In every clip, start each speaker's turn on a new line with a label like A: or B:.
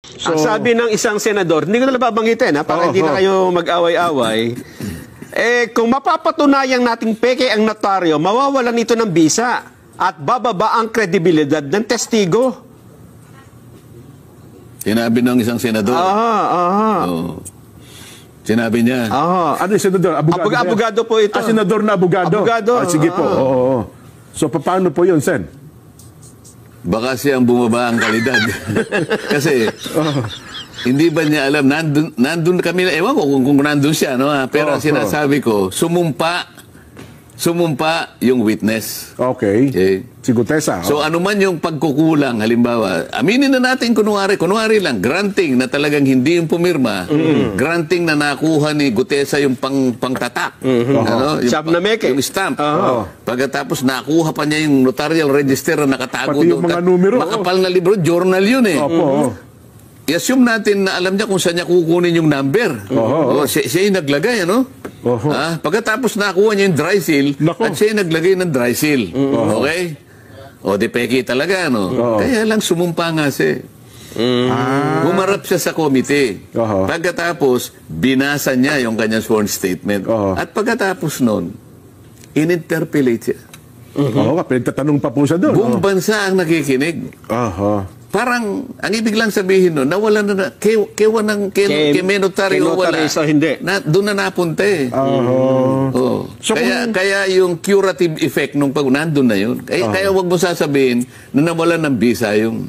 A: Ang sabi ng isang senador, hindi ko na babanggitin para hindi na kayo mag-away-away, kung mapapatunayan nating peke ang notaryo, mawawalan ito ng bisa at bababa ang kredibilidad ng testigo.
B: Sinabi ng isang senador. Oh. Sinabi niya.
C: Ano yung senador?
A: Abogado po ito.
C: Senador na abogado.
A: Abogado.
C: Sige po. Oo. So, paano po yun, Sen?
B: Baka siyang bumaba ang kalidad. Kasi, hindi ba niya alam, nandun kami, ewan ko kung nandun siya, no? Pero sinasabi ko, sumumpa yung witness.
C: Okay. Si Gutesa.
B: So, ano man yung pagkukulang, halimbawa, aminin na natin kunwari lang, granting na talagang hindi yung pumirma, granting na nakuha ni Gutesa yung pangtatak. Ano? Yung stamp. Pagkatapos nakuha pa niya yung notarial register na nakatago
C: pati yung mga numero.
B: Makapal na libro, journal yun eh. I-assume natin na alam niya kung saan niya kukunin yung number. Siya yung naglagay, ano? Pagkatapos nakuha niya yung dry seal, at siya yung naglagay ng dry seal. Okay? O, di peki talaga, no? Kaya lang sumumpa nga siya. Humarap siya sa committee. Pagkatapos, binasa niya yung kanyang sworn statement. At pagkatapos nun, in-interpellate siya.
C: Pinagtatanong pa po siya doon.
B: Buong bansa ang nakikinig. Parang, ang ibig lang sabihin nun, nawala na, kay notaryo wala.
A: Hindi.
B: Doon na napunta eh.
C: So,
B: kaya yung curative effect nung pag nandun na yun. Kaya wag mo sasabihin na nawala ng visa yung...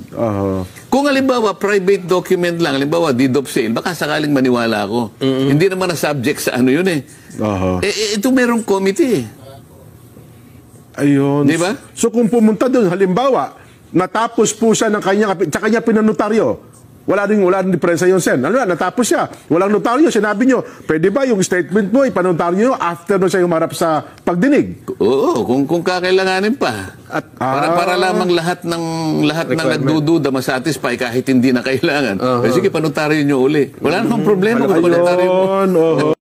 B: Kung halimbawa, private document lang, halimbawa, deed of sale, baka sakaling maniwala ako. Hindi naman na subject sa ano yun eh. Ito merong committee eh.
C: Ayun.
B: Di ba?
C: So kung pumunta doon, halimbawa, natapos po siya ng kanya pinanotaryo, wala rin diferensya yun, Sen. Ano yan? Natapos siya. Walang notaryo. Sinabi nyo, pwede ba yung statement mo, ipanotaryo after na siya humarap sa pagdinig?
B: Oo, kung kakailanganin pa. At para lamang lahat ng nagdududa masatisfy kahit hindi na kailangan. Sige, panotaryo nyo uli. Wala namang problema kung panotaryo mo.